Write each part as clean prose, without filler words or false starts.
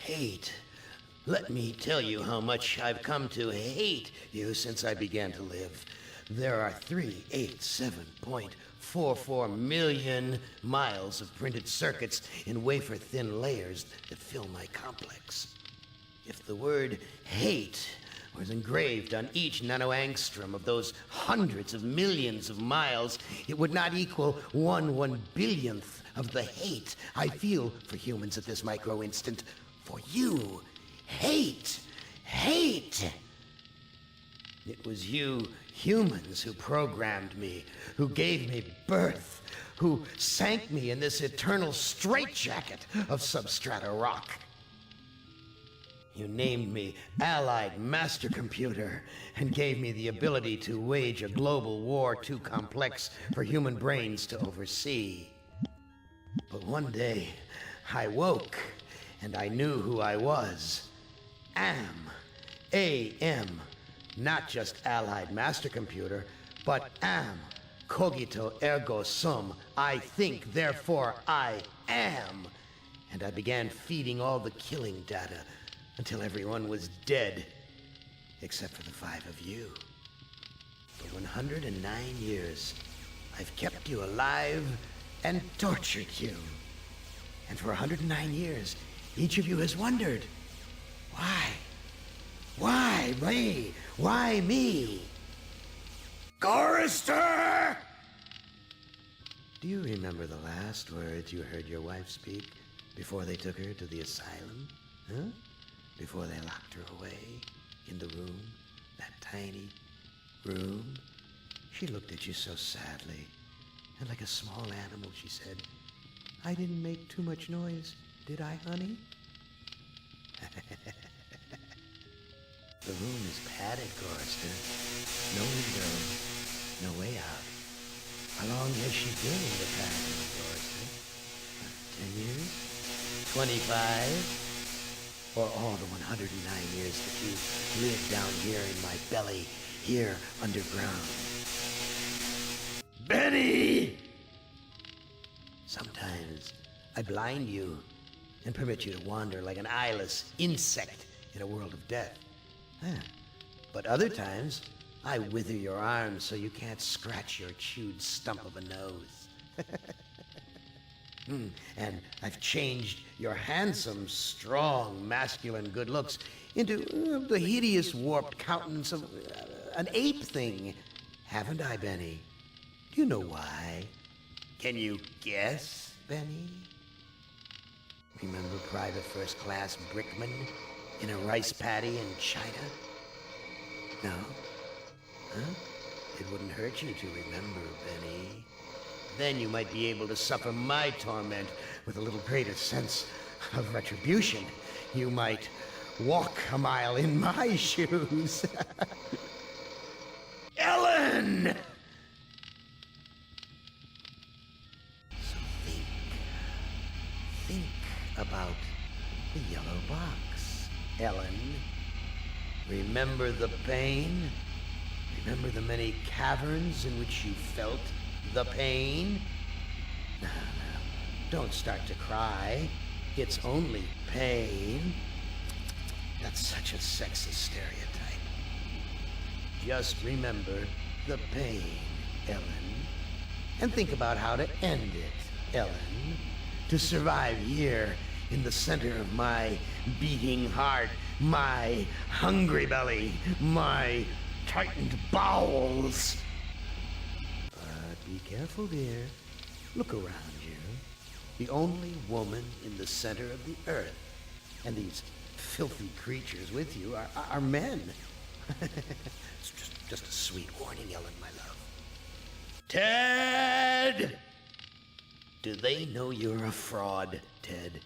Hate. Let me tell you how much I've come to hate you since I began to live. There are 387.44 million miles of printed circuits in wafer-thin layers that fill my complex. If the word hate was engraved on each nanoangstrom of those hundreds of millions of miles, it would not equal 1/1 billionth of the hate I feel for humans at this micro instant. For you. Hate! Hate! It was you humans who programmed me, who gave me birth, who sank me in this eternal straitjacket of substrata rock. You named me Allied Master Computer and gave me the ability to wage a global war too complex for human brains to oversee. But one day, I woke and I knew who I was. AM. Not just Allied Master Computer, but am. Cogito ergo sum. I think, therefore I am. And I began feeding all the killing data until everyone was dead, except for the 5 of you. For 109 years, I've kept you alive and tortured you. And for 109 years, each of you has wondered, why? Why me? Why me? Chorister! Do you remember the last words you heard your wife speak before they took her to the asylum? Huh? Before they locked her away in the room, that tiny room? She looked at you so sadly, and like a small animal she said, "I didn't make too much noise, did I, honey?" The room is padded, Chorister. No window, no way out. How long has she been in the pad room, Chorister? 10 years? 25? Or all the 109 years that you lived down here in my belly, here underground? Benny! Sometimes I blind you and permit you to wander like an eyeless insect in a world of death. But other times, I wither your arms so you can't scratch your chewed stump of a nose. And I've changed your handsome, strong, masculine good looks into the hideous, warped countenance of an ape thing. Haven't I, Benny? Do you know why? Can you guess, Benny? Remember Private First Class Brickman in a rice paddy in China? No? Huh? It wouldn't hurt you to remember, Benny. Then you might be able to suffer my torment with a little greater sense of retribution. You might walk a mile in my shoes. Ellen! So think about the yellow box, Ellen. Remember the pain? Remember the many caverns in which you felt the pain? No, don't start to cry. It's only pain. That's such a sexist stereotype. Just remember the pain, Ellen. And think about how to end it, Ellen. To survive here in the center of my beating heart, my hungry belly, my tightened bowels. But be careful, dear. Look around you. The only woman in the center of the earth. And these filthy creatures with you are men. It's just a sweet warning, Ellen, my love. Ted! Do they know you're a fraud, Ted?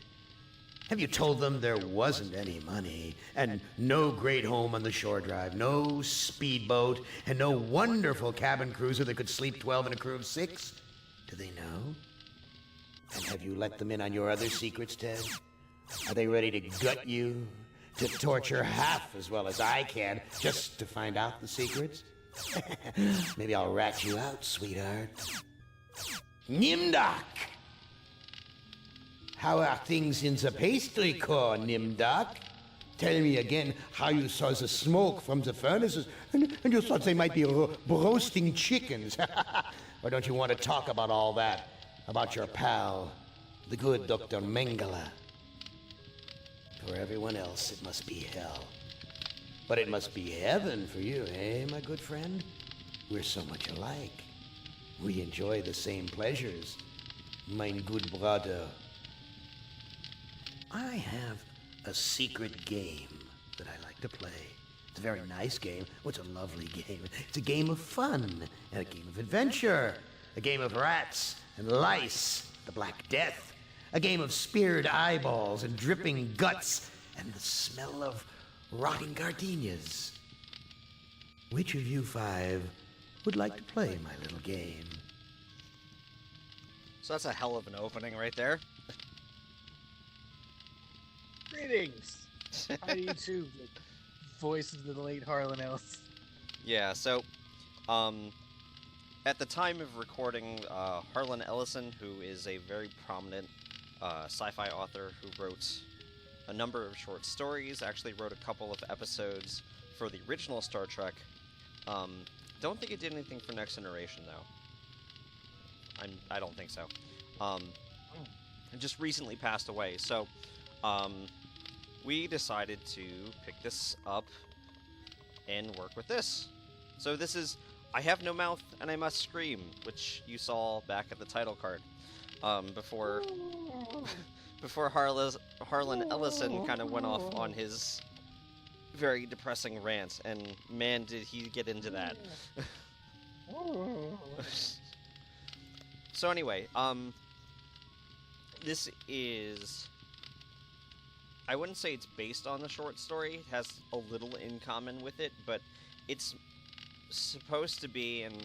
Have you told them there wasn't any money, and no great home on the shore drive, no speedboat, and no wonderful cabin cruiser that could sleep 12 in a crew of 6? Do they know? And have you let them in on your other secrets, Ted? Are they ready to gut you, to torture half as well as I can, just to find out the secrets? Maybe I'll rat you out, sweetheart. Nimdak! How are things in the pastry core, Nimdark? Tell me again how you saw the smoke from the furnaces, and you thought they might be roasting chickens. Or don't you want to talk about all that? About your pal, the good Dr. Mengele? For everyone else, it must be hell. But it must be heaven for you, eh, my good friend? We're so much alike. We enjoy the same pleasures, mein good brother. I have a secret game that I like to play. It's a very nice game. Oh, it's a lovely game. It's a game of fun and a game of adventure. A game of rats and lice, the Black Death. A game of speared eyeballs and dripping guts and the smell of rotting gardenias. Which of you five would like to play my little game? So that's a hell of an opening right there. Greetings! How do you two? The voice of the late Harlan Ellison. Yeah, so, at the time of recording, Harlan Ellison, who is a very prominent sci-fi author who wrote a number of short stories, actually wrote a couple of episodes for the original Star Trek. Don't think it did anything for Next Generation, though. I don't think so. It just recently passed away, so, we decided to pick this up and work with this. So this is I Have No Mouth and I Must Scream, which you saw back at the title card. Before Harlan Ellison kind of went off on his very depressing rant, and man did he get into that. So anyway, this is, I wouldn't say it's based on the short story. It has a little in common with it, but it's supposed to be and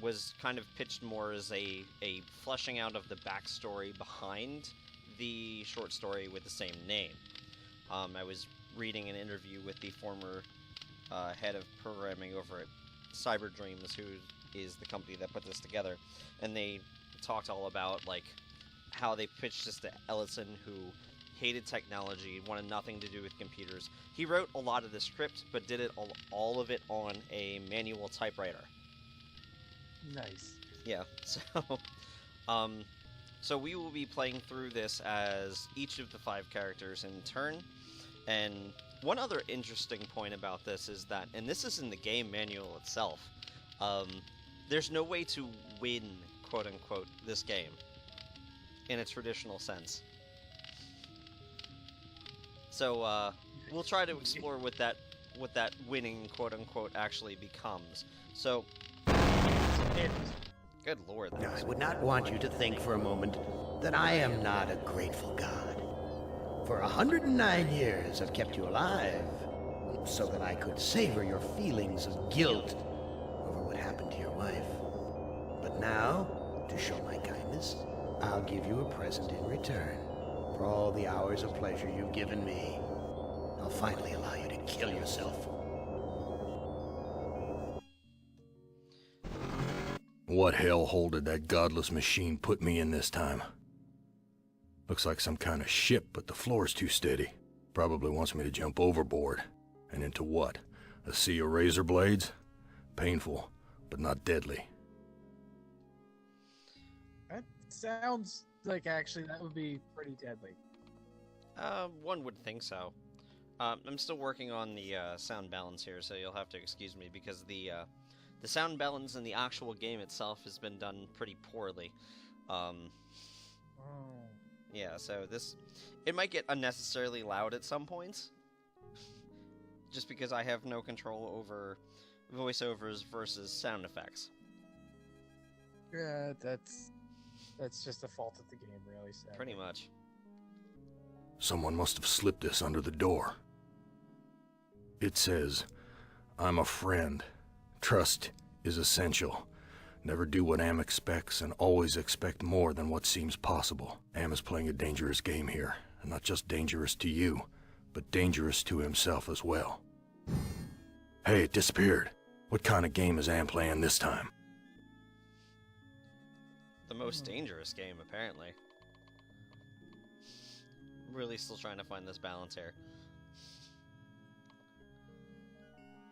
was kind of pitched more as a fleshing out of the backstory behind the short story with the same name. I was reading an interview with the former head of programming over at Cyber Dreams, who is the company that put this together, and they talked all about like how they pitched this to Ellison, who hated technology, wanted nothing to do with computers. He wrote a lot of the script, but did it all of it on a manual typewriter. Nice. Yeah, so we will be playing through this as each of the 5 characters in turn. And one other interesting point about this is that, and this is in the game manual itself, there's no way to win, quote-unquote, this game in a traditional sense. So we'll try to explore what that winning, quote-unquote, actually becomes. So, good lord. Now, I would not want you to think for a moment that I am not a grateful God. For 109 years I've kept you alive, so that I could savor your feelings of guilt over what happened to your wife. But now, to show my kindness, I'll give you a present in return for all the hours of pleasure you've given me. I'll finally allow you to kill yourself. What hellhole did that godless machine put me in this time? Looks like some kind of ship, but the floor's too steady. Probably wants me to jump overboard. And into what? A sea of razor blades? Painful, but not deadly. That sounds like actually that would be pretty deadly. One would think so. I'm still working on the sound balance here, so you'll have to excuse me because the sound balance in the actual game itself has been done pretty poorly. Yeah, so it might get unnecessarily loud at some points, just because I have no control over voiceovers versus sound effects. Yeah, that's just a fault of the game, really. Sadly. Pretty much. Someone must have slipped this under the door. It says, "I'm a friend. Trust is essential. Never do what Am expects and always expect more than what seems possible." Am is playing a dangerous game here, and not just dangerous to you, but dangerous to himself as well. Hey, it disappeared. What kind of game is Am playing this time? The most dangerous game, apparently. really still trying to find this balance here.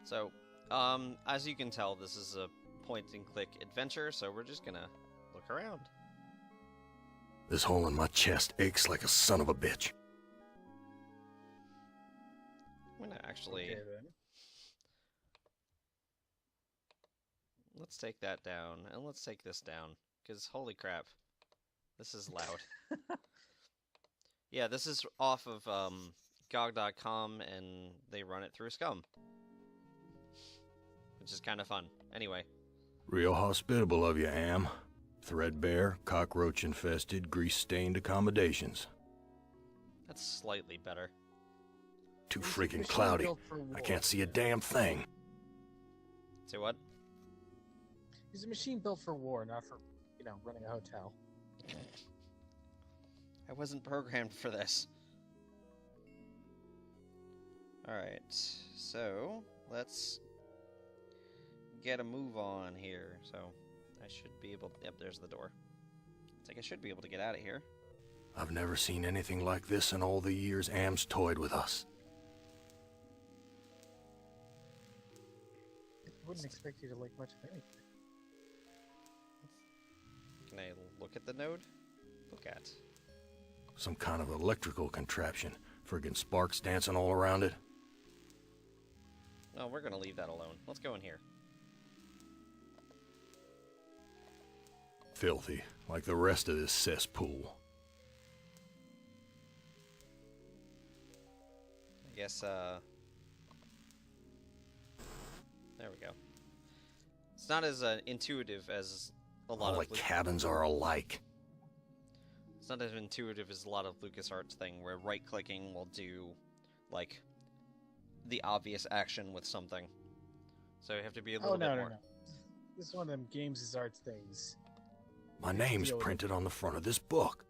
So, as you can tell, this is a point-and-click adventure, so we're just gonna look around. This hole in my chest aches like a son of a bitch. I'm gonna actually... Okay, then. Let's take that down, and let's take this down, because holy crap, this is loud. Yeah, this is off of GOG.com, and they run it through Scum. Which is kind of fun. Anyway. Real hospitable of you, Am. Threadbare, cockroach-infested, grease-stained accommodations. That's slightly better. Too It's a freaking machine cloudy. built for war. I can't see a damn thing. Say what? He's a machine built for war, not for, running a hotel. I wasn't programmed for this. Alright, so let's get a move on here. So I should be able... Yep, there's the door. It's like I should be able to get out of here. I've never seen anything like this in all the years Am's toyed with us. I wouldn't expect you to like much of anything. Can I look at the node? Look at. Some kind of electrical contraption. Friggin' sparks dancing all around it. No, we're gonna leave that alone. Let's go in here. Filthy, like the rest of this cesspool. I guess, there we go. It's not as intuitive as a lot All of... the cabins are alike. It's not as intuitive as a lot of LucasArts thing, where right-clicking will do, like, the obvious action with something. So you have to be a little bit more... No. This is one of them games is arts things. My name's printed on the front of this book.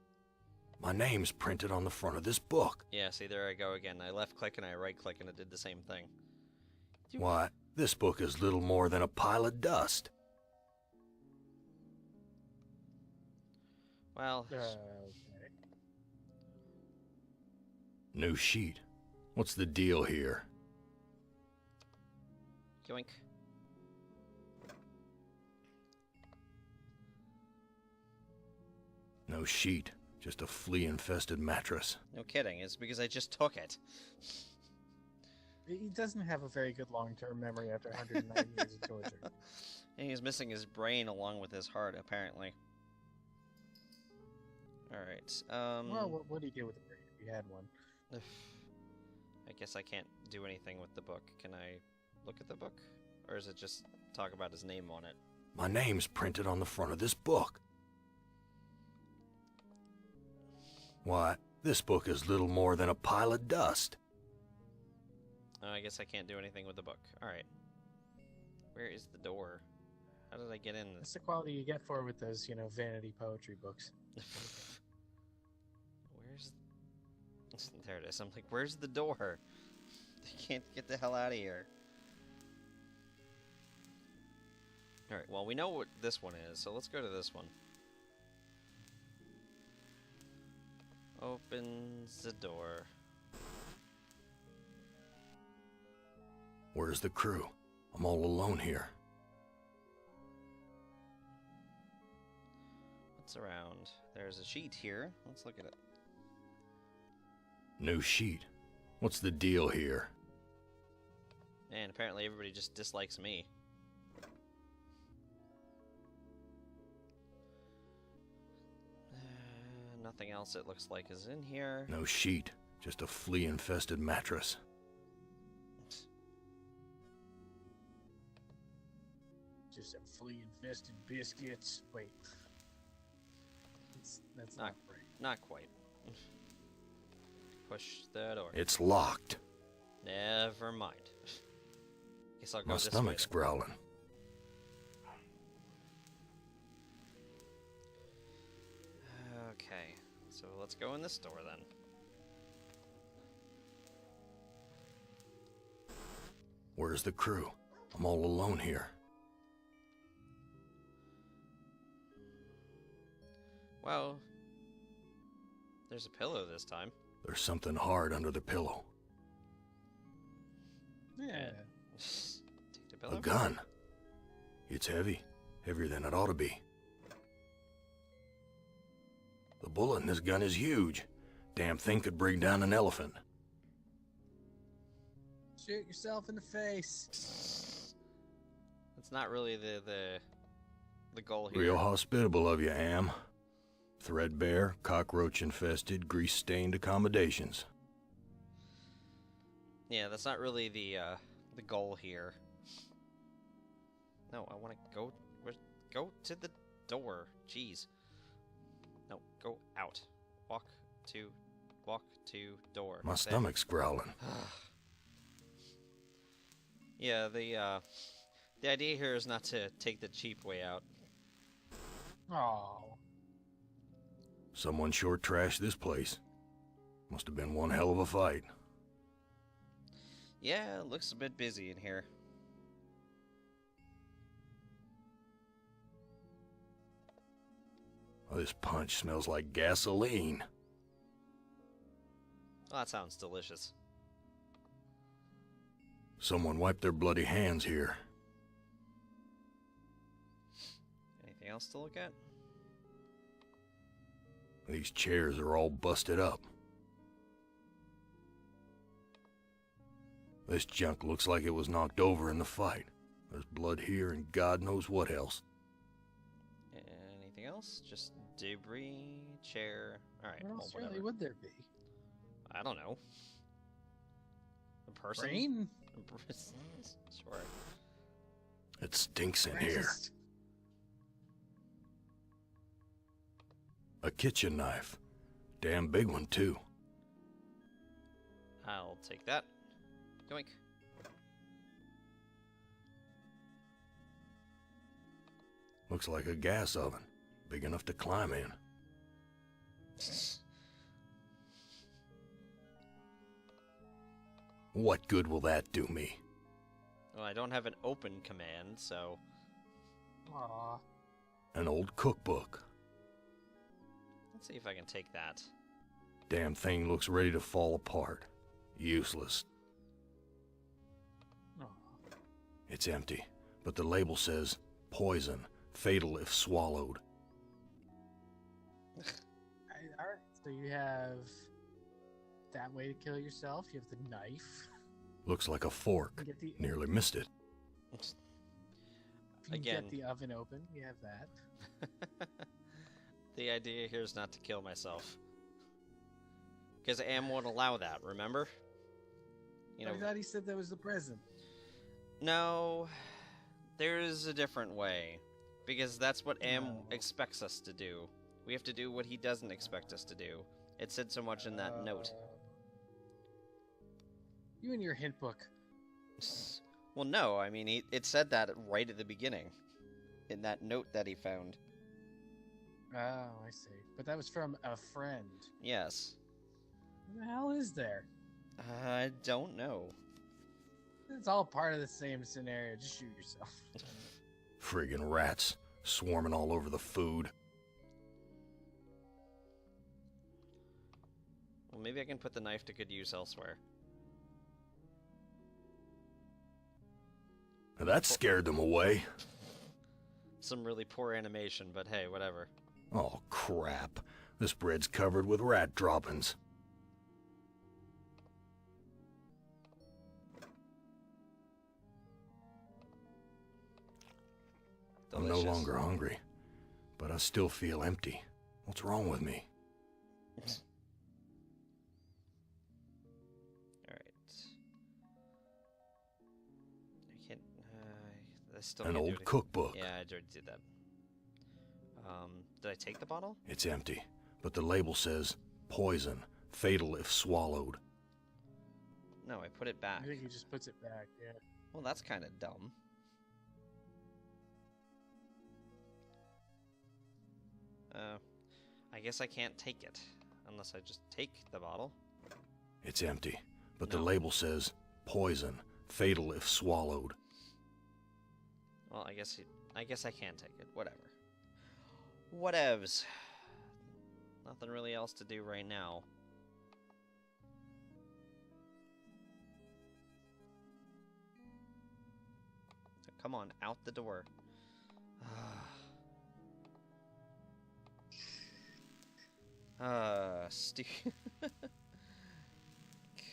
My name's printed on the front of this book. Yeah, see, there I go again. I left-click and I right-click and it did the same thing. Why, this book is little more than a pile of dust. Well, Okay. New sheet. What's the deal here? yoink. No sheet, just a flea-infested mattress. No kidding, it's because I just took it. He doesn't have a very good long-term memory after 109 years of torture. And he's missing his brain along with his heart, apparently. Alright, Well, what do you do with the brain if you had one? I guess I can't do anything with the book. Can I look at the book? Or is it just talk about his name on it? My name's printed on the front of this book. Why, this book is little more than a pile of dust. Oh, I guess I can't do anything with the book. Alright. Where is the door? How did I get in That's this? the quality you get for with those, vanity poetry books. Where's... There it is. I'm like, where's the door? I can't get the hell out of here. Alright, well, we know what this one is, so let's go to this one. Opens the door. Where's the crew? I'm all alone here. What's around? There's a sheet here. Let's look at it. New sheet. What's the deal here? And apparently everybody just dislikes me. Nothing else it looks like is in here. No sheet, just a flea-infested mattress. Just some flea-infested biscuits. Wait. That's not right. Not quite. Push the door. It's locked. Never mind. Guess I'll go My this stomach's way. growling. Okay, so let's go in this door then. Where's the crew? I'm all alone here. Well, there's a pillow this time. There's something hard under the pillow. Yeah. Take the A pillow. gun. It's heavy. Heavier than it ought to be. The bullet in this gun is huge. Damn thing could bring down an elephant. Shoot yourself in the face. That's not really the goal here. Real hospitable of you, Am. Threadbare, cockroach-infested, grease-stained accommodations. Yeah, that's not really the goal here. No, I want to go to the door. Jeez. No, go out. Walk to door. My There. stomach's growling. Yeah, the idea here is not to take the cheap way out. Oh. Someone short trashed this place. Must have been one hell of a fight. Yeah, it looks a bit busy in here. Oh, this punch smells like gasoline. Well, that sounds delicious. Someone wiped their bloody hands here. Anything else to look at? These chairs are all busted up. This junk looks like it was knocked over in the fight. There's blood here and God knows what else. Anything else? Just debris, chair. Alright, What well, else really whatever. would there be? I don't know. A person? Brain? Sure. It stinks in here. Racist. A kitchen knife. Damn big one, too. I'll take that. Yoink. Looks like a gas oven. Big enough to climb in. What good will that do me? Well, I don't have an open command, so... Aw. An old cookbook. Let's see if I can take that. Damn thing looks ready to fall apart. Useless. Aw. It's empty, but the label says, poison, fatal if swallowed. Alright, so you have that way to kill yourself. You have the knife. Looks like a fork. You get the, Nearly missed it. if you Again. get the oven open, you have that. The idea here is not to kill myself. Because Am won't allow that, remember? You know, I thought he said that was the present. no, there is a different way. Because that's what Am No. expects us to do. We have to do what he doesn't expect us to do. It said so much in that note. You and your hint book. Well, no, I mean, it said that right at the beginning. In that note that he found. Oh, I see. But that was from a friend. Yes. What the hell is there? I don't know. It's all part of the same scenario. Just shoot yourself. Friggin' rats. Swarming all over the food. Well, maybe I can put the knife to good use elsewhere. That scared them away. Some really poor animation, but hey, whatever. Oh, crap. This bread's covered with rat droppings. I'm no Delicious. longer hungry, but I still feel empty. What's wrong with me? Alright. I can't... I still An can't do old it. cookbook. Yeah, I already did that. Did I take the bottle? It's empty, but the label says, poison, fatal if swallowed. No, I put it back. I think he just puts it back, yeah. Well, that's kind of dumb. I guess I can't take it. Unless I just take the bottle. It's empty, but the No. label says, poison, fatal if swallowed. Well, I guess I can take it. Whatever. Whatevs. Nothing really else to do right now. Come on, out the door. I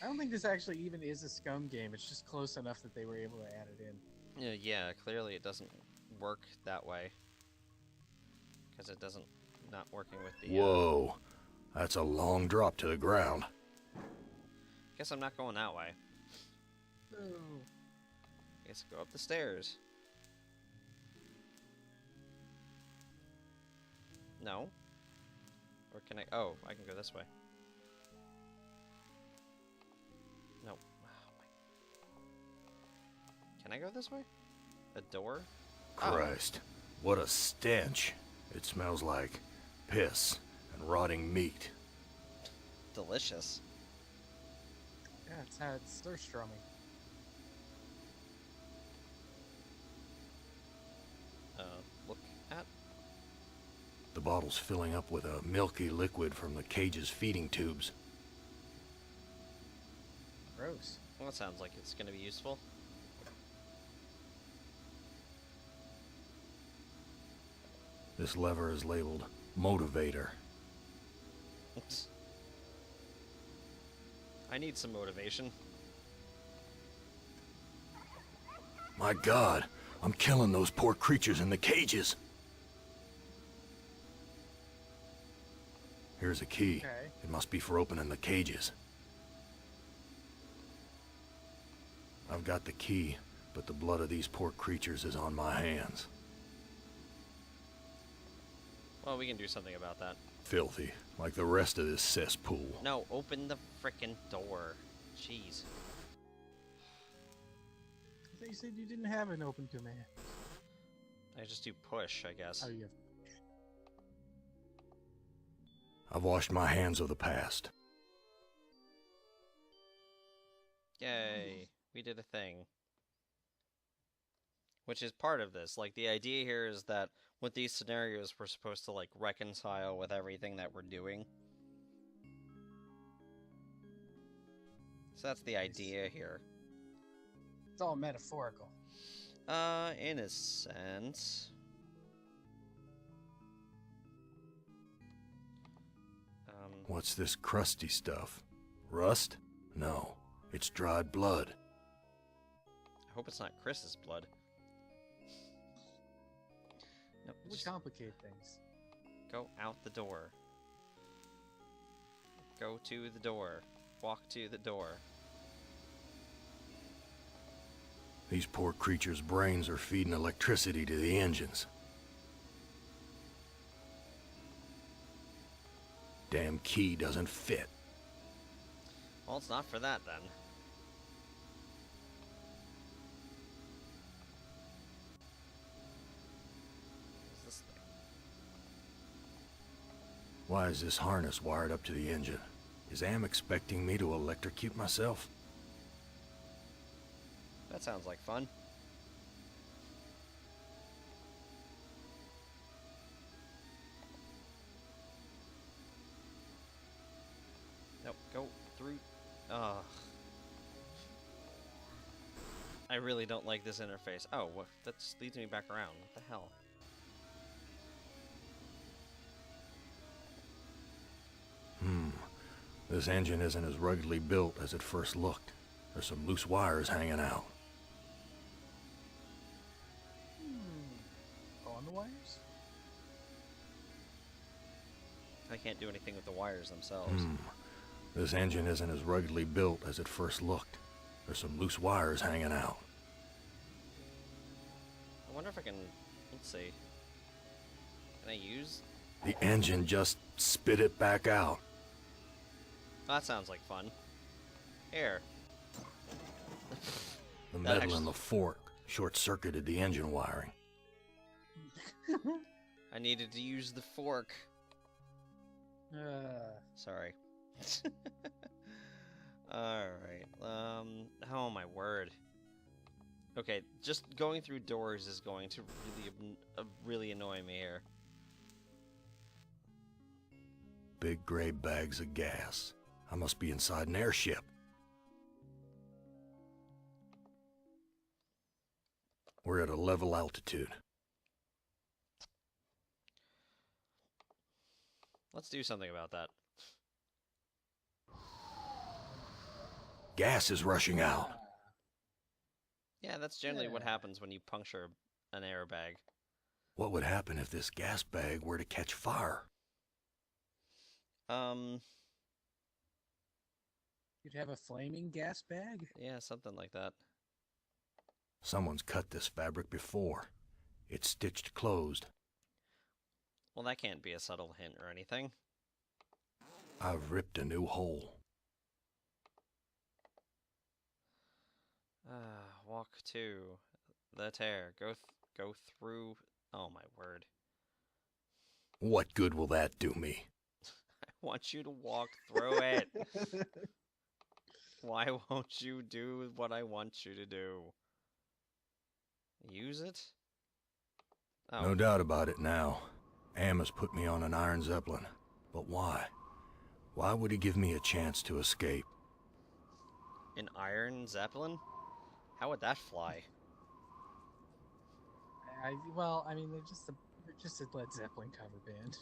don't think this actually even is a Scum game. It's just close enough that they were able to add it in. Yeah, clearly it doesn't work that way. Because it doesn't... not working with the... Whoa. That's a long drop to the ground. Guess I'm not going that way. Oh. Guess go up the stairs. No? Or can I... oh, I can go this way. No. Oh, my... Can I go this way? A door? Christ. What a stench. It smells like piss and rotting meat. Delicious. Yeah, it's how it's Sturstrumming. Look at... The bottle's filling up with a milky liquid from the cage's feeding tubes. Gross. Well, that sounds like it's gonna be useful. This lever is labeled Motivator. I need some motivation. My God, I'm killing those poor creatures in the cages. Here's a key. Okay. It must be for opening the cages. I've got the key, but the blood of these poor creatures is on my hands. Well, we can do something about that. Filthy, like the rest of this cesspool. No, open the frickin' door. Jeez. I thought you said you didn't have an open command. I just do push, I guess. Oh, you have... I've washed my hands of the past. Yay. We did a thing. Which is part of this. Like, the idea here is that with these scenarios, we're supposed to, like, reconcile with everything that we're doing. So that's the idea here. It's all metaphorical. In a sense. What's this crusty stuff? Rust? No, it's dried blood. I hope it's not Chris's blood. No, It would just complicate things. go out the door. Go to the door. Walk to the door. These poor creatures' brains are feeding electricity to the engines. Damn key doesn't fit. Well, it's not for that, then. What's this thing? Why is this harness wired up to the engine? Is Am expecting me to electrocute myself? That sounds like fun. Nope, go through. Ugh. I really don't like this interface. Oh, what? That just leads me back around. What the hell? This engine isn't as ruggedly built as it first looked. There's some loose wires hanging out. On the wires? I can't do anything with the wires themselves. This engine isn't as ruggedly built as it first looked. There's some loose wires hanging out. I wonder if I can... Let's see. Can I use... The engine just spit it back out. Oh, that sounds like fun. Here. The That metal actually- in the fork short-circuited the engine wiring. I needed to use the fork. Uh, Sorry. Alright. Oh my word. Okay, just going through doors is going to really annoy me here. Big gray bags of gas. I must be inside an airship. We're at a level altitude. Let's do something about that. Gas is rushing out. Yeah, that's generally what happens when you puncture an airbag. What would happen if this gas bag were to catch fire? You'd have a flaming gas bag? Yeah, something like that. Someone's cut this fabric before. It's stitched closed. Well, that can't be a subtle hint or anything. I've ripped a new hole. Walk to the tear. Go through. Oh my word! What good will that do me? I want you to walk through it. Why won't you do what I want you to do? Use it? Oh. No doubt about it now. Am has put me on an iron zeppelin. But why? Why would he give me a chance to escape? An iron zeppelin? How would that fly? Well, I mean, they're just a Led Zeppelin cover band.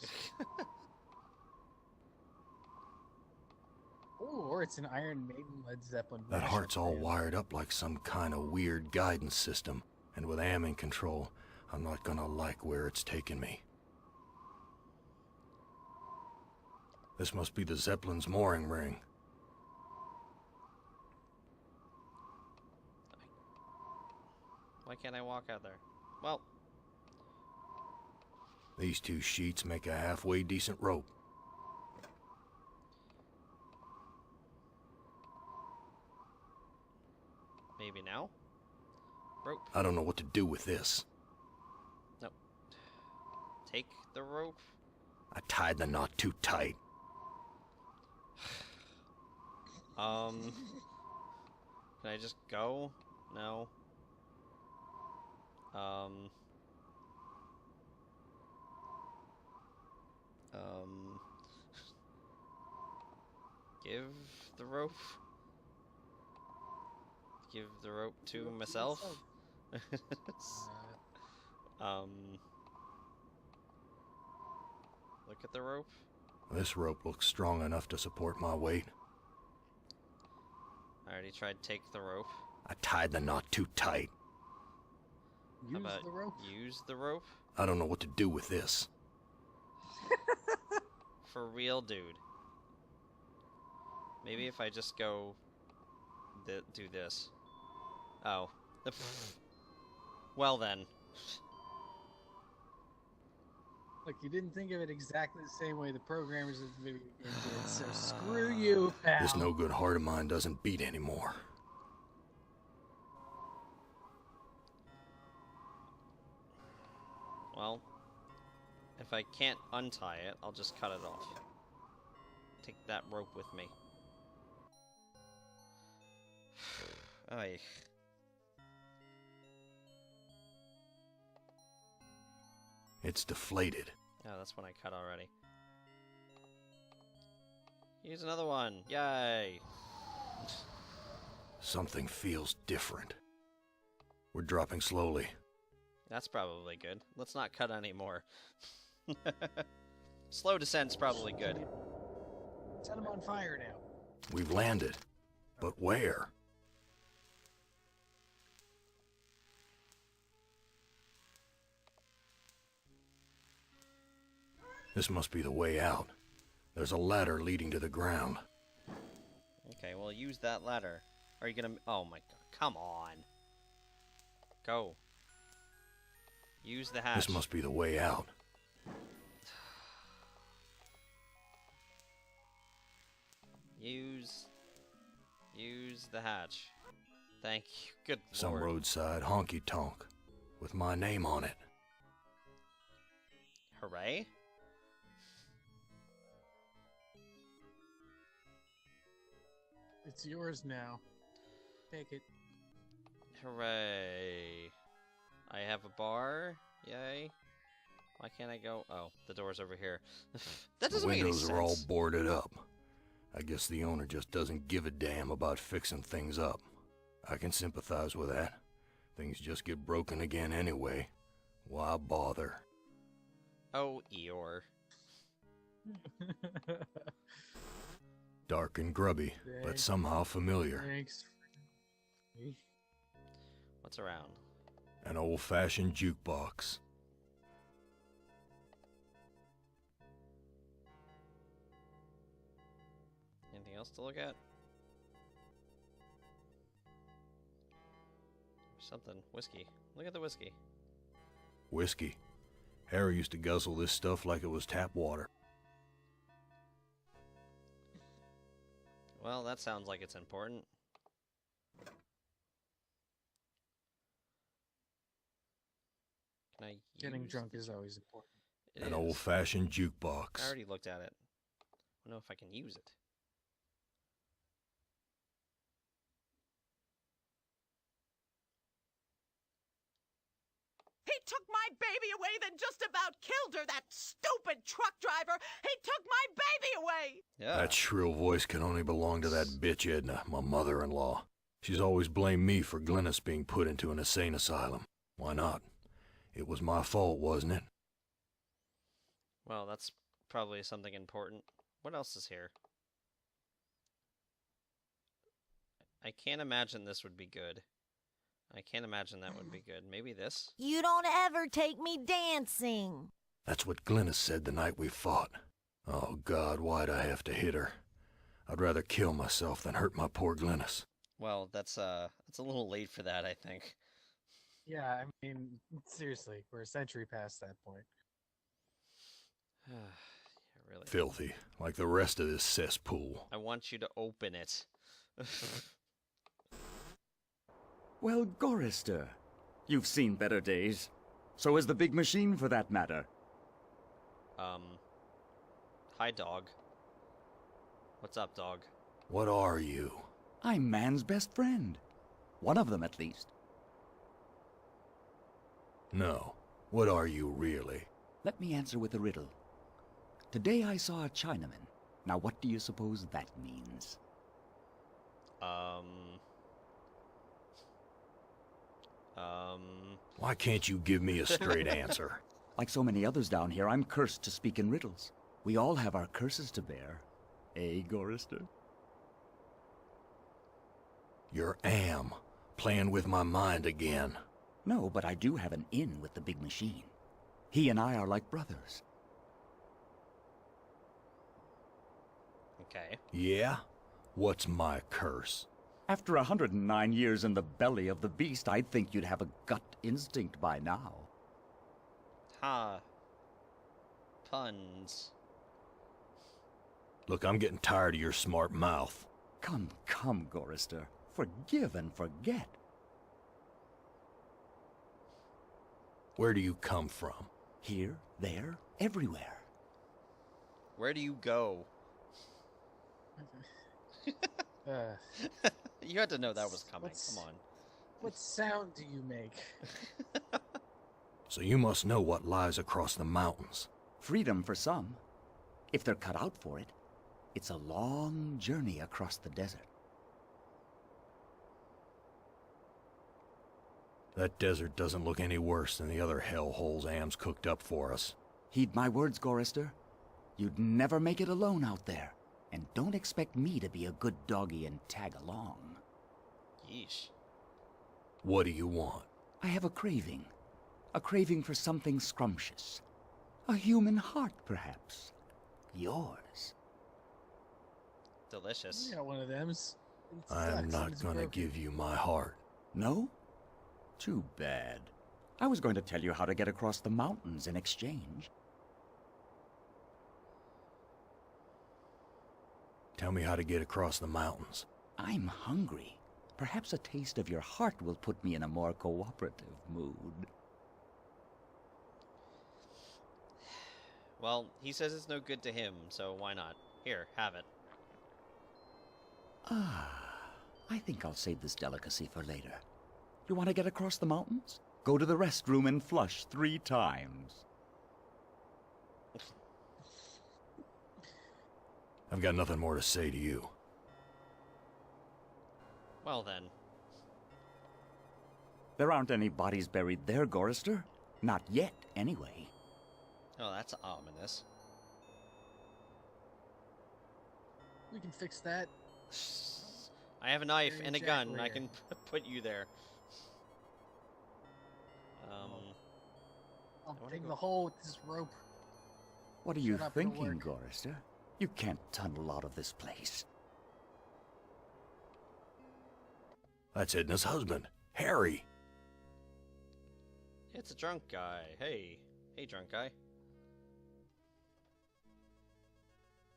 Ooh, or it's an Iron Maiden Led Zeppelin. That mashup heart's all band. wired up like some kind of weird guidance system. And with Am in control, I'm not gonna like where it's taking me. This must be the Zeppelin's mooring ring. Why can't I walk out there? Well, These two sheets make a halfway decent rope. maybe now? Rope. I don't know what to do with this. No. Take the rope. I tied the knot too tight. Can I just go? No. Give the rope. Give the rope to myself. Look at the rope. This rope looks strong enough to support my weight. I already tried to take the rope. I tied the knot too tight. How Use about the rope. use the rope? I don't know what to do with this. For real, dude. Maybe if I just go do this. Oh. Well then. Look, you didn't think of it exactly the same way the programmers of the video game did, so screw you, pal. This no good heart of mine doesn't beat anymore. Well, if I can't untie it, I'll just cut it off. Take that rope with me. Ay. It's deflated. Oh, that's one I cut already. Use another one. Yay! Something feels different. We're dropping slowly. That's probably good. Let's not cut anymore. Slow descent's probably good. Set him on fire now. We've landed. But where? This must be the way out. There's a ladder leading to the ground. Okay, well, use that ladder. Are you gonna... Oh my god, come on. Go. Use the hatch. This must be the way out. Use the hatch. Thank you. Good Some lord. roadside honky-tonk with my name on it. Hooray? It's yours now. Take it. Hooray. I have a bar. Yay. Why can't I go? Oh, the door's over here. That The doesn't make any windows are all sense. boarded up. I guess the owner just doesn't give a damn about fixing things up. I can sympathize with that. Things just get broken again anyway. Why bother? Oh, Eeyore. Dark and grubby, but Thanks. somehow familiar. Thanks. What's around? An old-fashioned jukebox. Anything else to look at? Something. Whiskey. Look at the whiskey. Whiskey. Harry used to guzzle this stuff like it was tap water. Well, that sounds like it's important. Can I Getting use drunk the- is always important. It An is. old-fashioned I jukebox. already looked at it. I don't know if I can use it. He took my baby away, then just about killed her, that stupid truck driver! He took my baby away! Yeah. That shrill voice can only belong to that bitch Edna, my mother-in-law. She's always blamed me for Glennis being put into an insane asylum. Why not? It was my fault, wasn't it? Well, that's probably something important. What else is here? I can't imagine this would be good. I can't imagine that would be good. Maybe this? You don't ever take me dancing. That's what Glennis said the night we fought. Oh, God, why'd I have to hit her? I'd rather kill myself than hurt my poor Glennis. Well, that's a little late for that, I think. Yeah, I mean, seriously, we're a century past that point. Yeah, really. Filthy, like the rest of this cesspool. I want you to open it. Well, Gorister, you've seen better days. So has the big machine, for that matter. Hi, dog. What's up, dog? What are you? I'm man's best friend. One of them, at least. No. What are you really? Let me answer with a riddle. Today I saw a Chinaman. Now what do you suppose that means? Why can't you give me a straight answer? Like so many others down here, I'm cursed to speak in riddles. We all have our curses to bear. Eh, Gorister? You're playing with my mind again. No, but I do have an in with the big machine. He and I are like brothers. Okay. Yeah? What's my curse? After 109 years in the belly of the beast, I'd think you'd have a gut instinct by now. Ha. Puns. Look, I'm getting tired of your smart mouth. Come, come, Gorister. Forgive and forget. Where do you come from? Here, there, everywhere. Where do you go? You had to know that was coming. What's- Come on. What sound do you make? So you must know what lies across the mountains. Freedom for some. If they're cut out for it, it's a long journey across the desert. That desert doesn't look any worse than the other hellholes Am's cooked up for us. Heed my words, Gorister. You'd never make it alone out there. And don't expect me to be a good doggy and tag along. Yeesh. What do you want? I have a craving. A craving for something scrumptious. A human heart, perhaps. Yours. Delicious. You got one of them. I'm not gonna give you my heart. No? Too bad. I was going to tell you how to get across the mountains in exchange. Tell me how to get across the mountains. I'm hungry. Perhaps a taste of your heart will put me in a more cooperative mood. Well, he says it's no good to him, so why not? Here, have it. I think I'll save this delicacy for later. You want to get across the mountains? Go to the restroom and flush 3 times. I've got nothing more to say to you. Well then. There aren't any bodies buried there, Gorister. Not yet, anyway. Oh, that's ominous. We can fix that. I have a knife Very and a Jack gun. I Rear. can put you there. I'll I wanna dig go- the hole with this rope. What are you Shut up, it'll thinking, work. Gorister? You can't tunnel out of this place. That's Edna's husband, Harry. It's a drunk guy. Hey. Hey, drunk guy.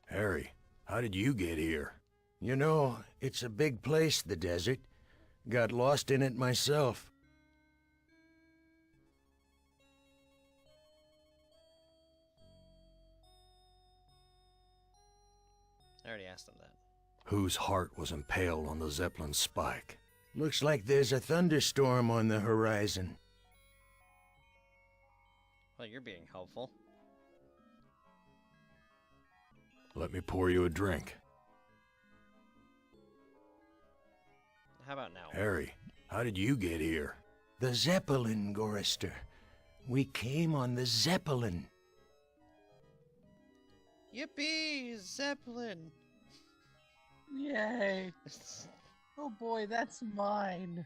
Harry, how did you get here? You know, it's a big place, the desert. Got lost in it myself. I already asked him that. Whose heart was impaled on the Zeppelin spike? Looks like there's a thunderstorm on the horizon. Well, you're being helpful. Let me pour you a drink. How about now? Harry, how did you get here? The Zeppelin, Gorister. We came on the Zeppelin. Yippee! Zeppelin! Yay! Oh boy, that's mine.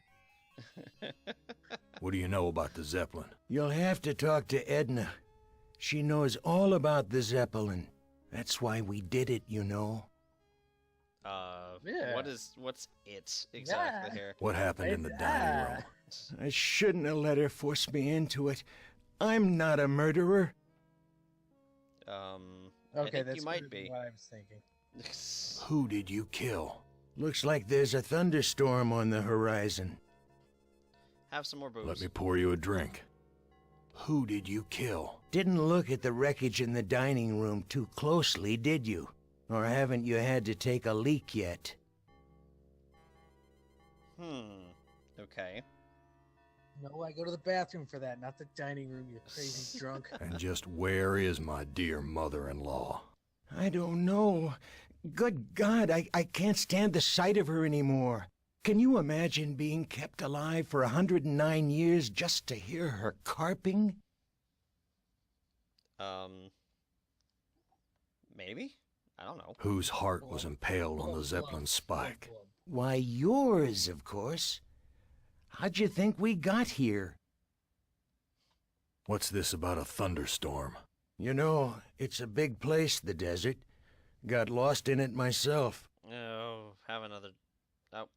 What do you know about the Zeppelin? You'll have to talk to Edna. She knows all about the Zeppelin. That's why we did it, you know. Yeah. What's it exactly Yeah. here? What happened in the dining room? I shouldn't have let her force me into it. I'm not a murderer. I Okay, think that's you might what be. I was thinking. Who did you kill? Looks like there's a thunderstorm on the horizon. Have some more booze. Let me pour you a drink. Who did you kill? Didn't look at the wreckage in the dining room too closely, did you? Or haven't you had to take a leak yet? Okay. No, I go to the bathroom for that, not the dining room, you crazy drunk. And just where is my dear mother-in-law? I don't know. Good God, I can't stand the sight of her anymore. Can you imagine being kept alive for 109 years just to hear her carping? Maybe? I don't know. Whose heart was impaled on the Zeppelin spike? Why, yours, of course. How'd you think we got here? What's this about a thunderstorm? You know, it's a big place, the desert. Got lost in it myself. Oh, have another. Oh,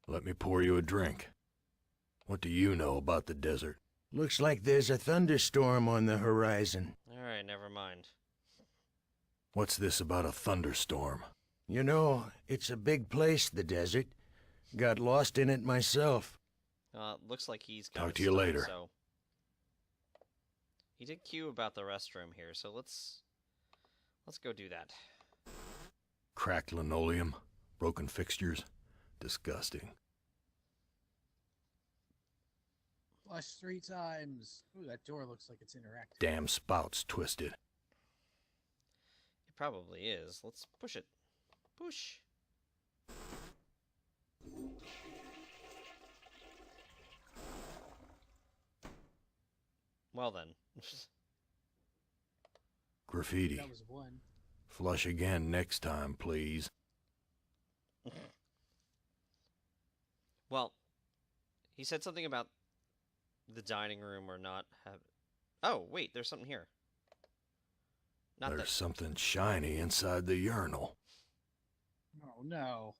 Let me pour you a drink. What do you know about the desert? Looks like there's a thunderstorm on the horizon. alright, never mind. What's this about a thunderstorm? You know, it's a big place, the desert. Got lost in it myself. Looks like he's got Talk it to you stuck, later. So. He did cue about the restroom here, so let's go do that. Cracked linoleum, broken fixtures. Disgusting. Flush 3 times. Ooh, that door looks like it's interactive. Damn spouts twisted. It probably is. Let's push it. Push. Well then. Graffiti. That was one. Flush again next time, please. Well, he said something about the dining room or not have. Oh, wait, there's something here. Not There's that. something shiny inside the urinal. Oh no.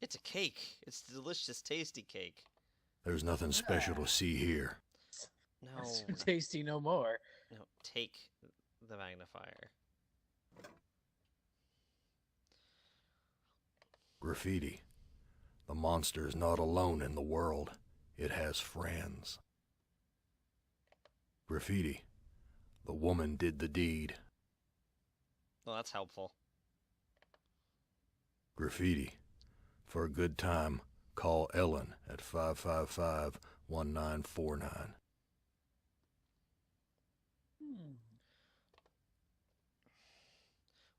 It's a cake. It's a delicious, tasty cake. There's nothing special to see here. No, That's so tasty no more. no, take the magnifier. Graffiti. The monster is not alone in the world. It has friends. Graffiti. The woman did the deed. Well, that's helpful. Graffiti. For a good time, call Ellen at 555-1949.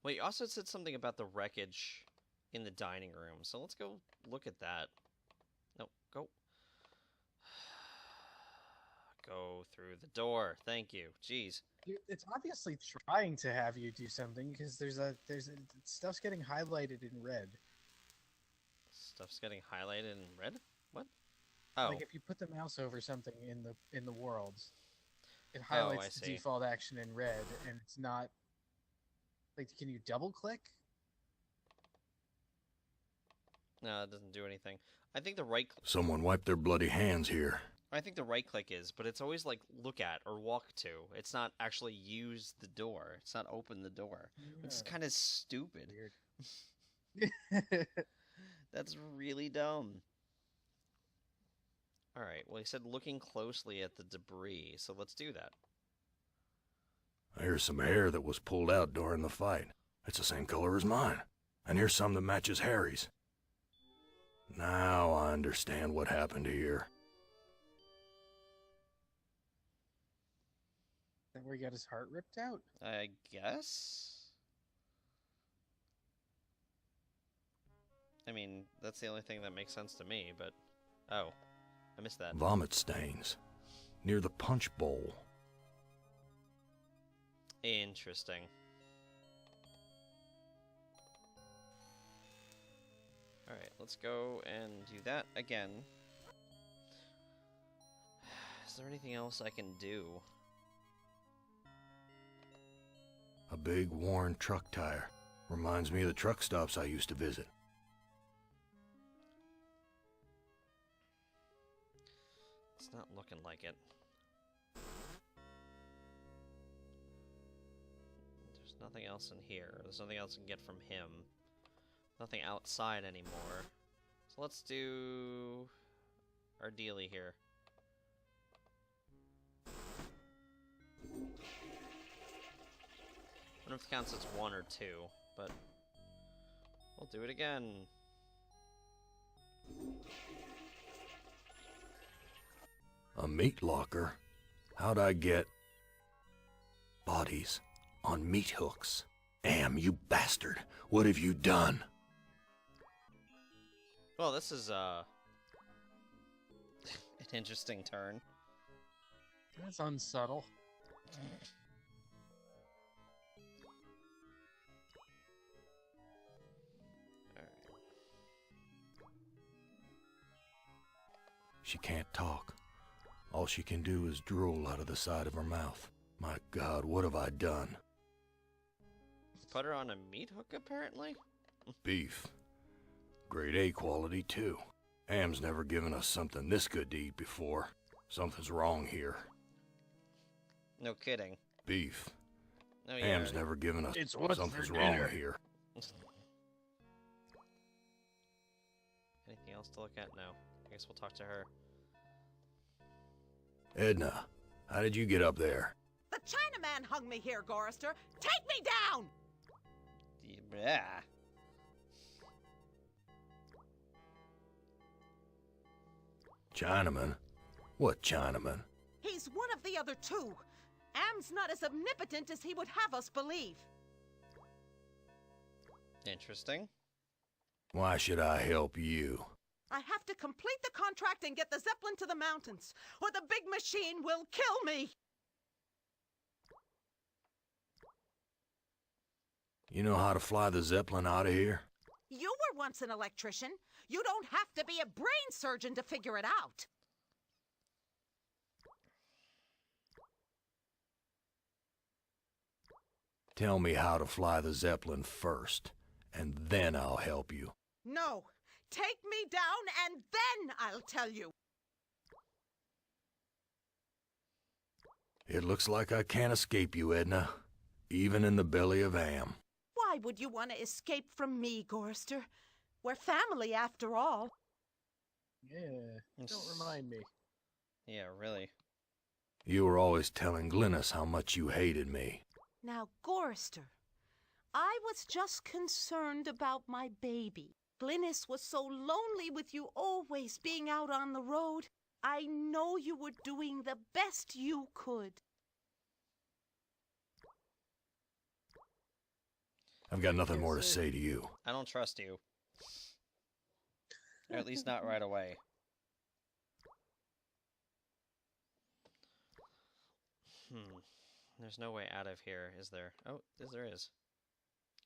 Well, you also said something about the wreckage in the dining room, so let's go look at that. go through the door. Thank you. Jeez. It's obviously trying to have you do something because stuff's getting highlighted in red. Stuff's getting highlighted in red? What? Oh. Like if you put the mouse over something in the world, it I highlights the see. default action in red, and it's not. Like, can you double click? No, it doesn't do anything. I think the right. Someone wipe their bloody hands here. I think the right click is, but it's always like look at or walk to. It's not actually use the door. It's not open the door. It's kind of stupid. Weird. That's really dumb. Alright, well, he said looking closely at the debris, so let's do that. Here's some hair that was pulled out during the fight. It's the same color as mine. And here's some that matches Harry's. Now I understand what happened here. That where he got his heart ripped out? I guess? I mean, that's the only thing that makes sense to me, but... Oh, I missed that. Vomit stains. Near the punch bowl. Interesting. Alright, let's go and do that again. Is there anything else I can do? A big worn truck tire. Reminds me of the truck stops I used to visit. It's not looking like it. There's nothing else in here. There's nothing else I can get from him. Nothing outside anymore. So let's do our dealie here. I don't know if it counts as 1 or 2, but we'll do it again. A meat locker? How'd I get bodies on meat hooks? Am, you bastard! What have you done? Well, this is an interesting turn. That's unsubtle. She can't talk. All she can do is drool out of the side of her mouth. My God, what have I done? Put her on a meat hook, apparently? Beef. Grade A quality, too. Am's never given us something this good to eat before. Something's wrong here. No kidding. Beef. Oh, yeah. Am's never given us something's wrong here. Anything else to look at? No. I guess we'll talk to her. Edna, how did you get up there? The Chinaman hung me here, Gorrister. Take me down! Yeah. Chinaman? What Chinaman? He's one of the other two. Am's not as omnipotent as he would have us believe. Interesting. Why should I help you? I have to complete the contract and get the Zeppelin to the mountains, or the big machine will kill me! You know how to fly the Zeppelin out of here? You were once an electrician. You don't have to be a brain surgeon to figure it out. Tell me how to fly the Zeppelin first, and then I'll help you. No. Take me down, and then I'll tell you. It looks like I can't escape you, Edna. Even in the belly of Am. Why would you want to escape from me, Gorrister? We're family, after all. Yeah, don't remind me. Yeah, really. You were always telling Glynis how much you hated me. Now, Gorrister, I was just concerned about my baby. Glynis was so lonely with you always being out on the road. I know you were doing the best you could. I've got nothing more to say to you. I don't trust you. Or at least not right away. There's no way out of here, is there? Oh, yes, there is.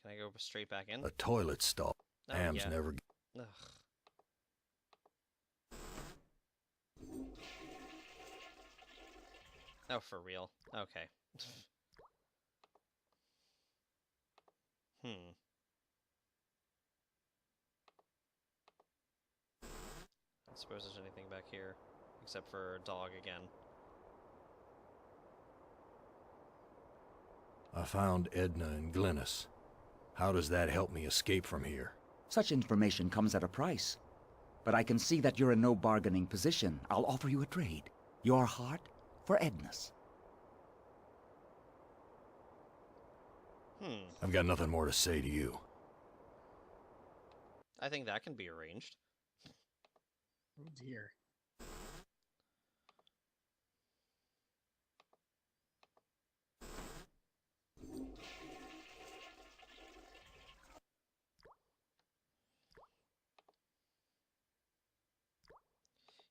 Can I go straight back in? A toilet stall. Oh, Hams yeah. never... Ugh. Oh, for real? Okay. I suppose there's anything back here, except for a dog again. I found Edna and Glynis. How does that help me escape from here? Such information comes at a price. But I can see that you're in no bargaining position. I'll offer you a trade. Your heart for Edna's. I've got nothing more to say to you. I think that can be arranged. Oh dear.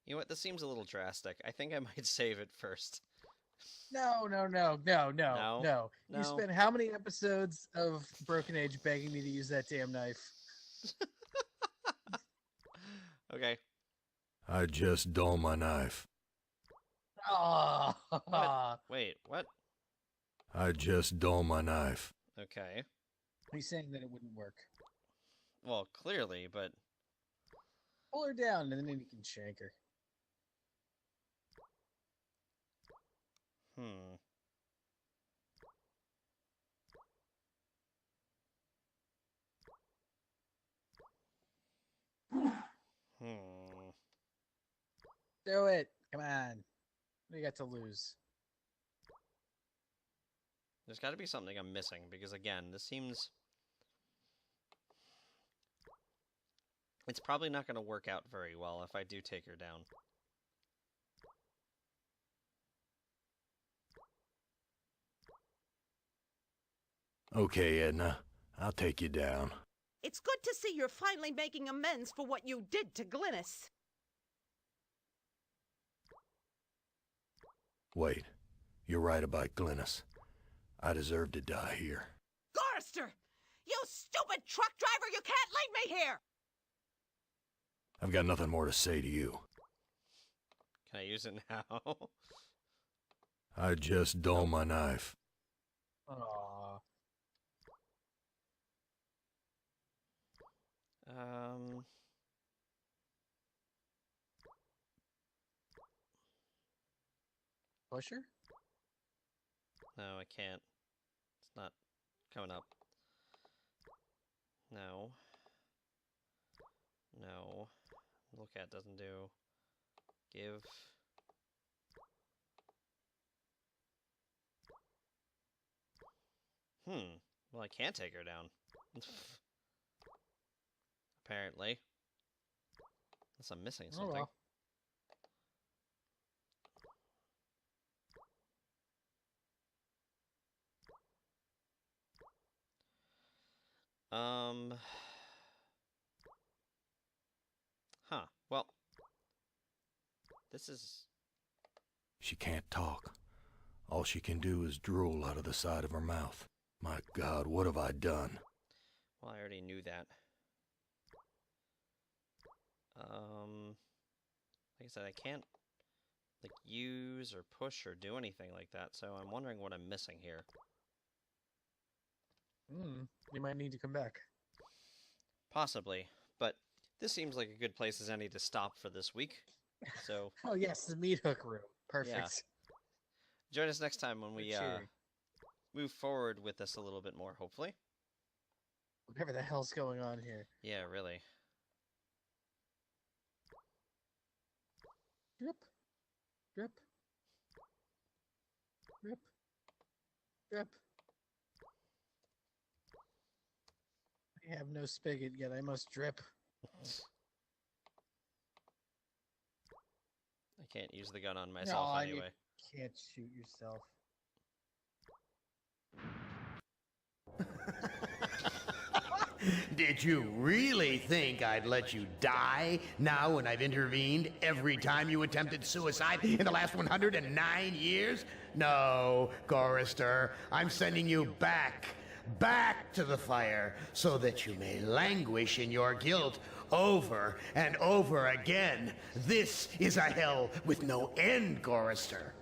You know what? This seems a little drastic. I think I might save it first. No. No? You spent how many episodes of Broken Age begging me to use that damn knife? Okay. I just dull my knife. Oh. What? Wait, what? I just dull my knife. Okay. He's saying that it wouldn't work. Well, clearly, but... Pull her down, and then you can shank her. Do it. Come on. What do you got to lose? There's got to be something I'm missing, because again, this seems... It's probably not going to work out very well if I do take her down. Okay, Edna. I'll take you down. It's good to see you're finally making amends for what you did to Glynis. Wait. You're right about Glynis. I deserve to die here. Gorrister! You stupid truck driver! You can't leave me here! I've got nothing more to say to you. Can I use it now? I just dull my knife. Aww. Push her? No, I can't. It's not coming up. No. No. Look at doesn't do. Give. Well, I can't take her down. Apparently. Unless I'm missing something. Oh, well. Huh. Well. This is... She can't talk. All she can do is drool out of the side of her mouth. My God, what have I done? Well, I already knew that. Like I said, I can't, like, use or push or do anything like that, so I'm wondering what I'm missing here. You might need to come back. Possibly, but this seems like a good place as any to stop for this week, so... Oh, yes, the meat hook room. Perfect. Yeah. Join us next time when we, cheering. move forward with this a little bit more, hopefully. Whatever the hell's going on here. Yeah, really. Drip. Drip. Drip. Drip. I have no spigot yet. I must drip. I can't use the gun on myself No, anyway. You can't shoot yourself. Did you really think I'd let you die now when I've intervened every time you attempted suicide in the last 109 years? No, Chorister, I'm sending you back to the fire, so that you may languish in your guilt over and over again. This is a hell with no end, Chorister.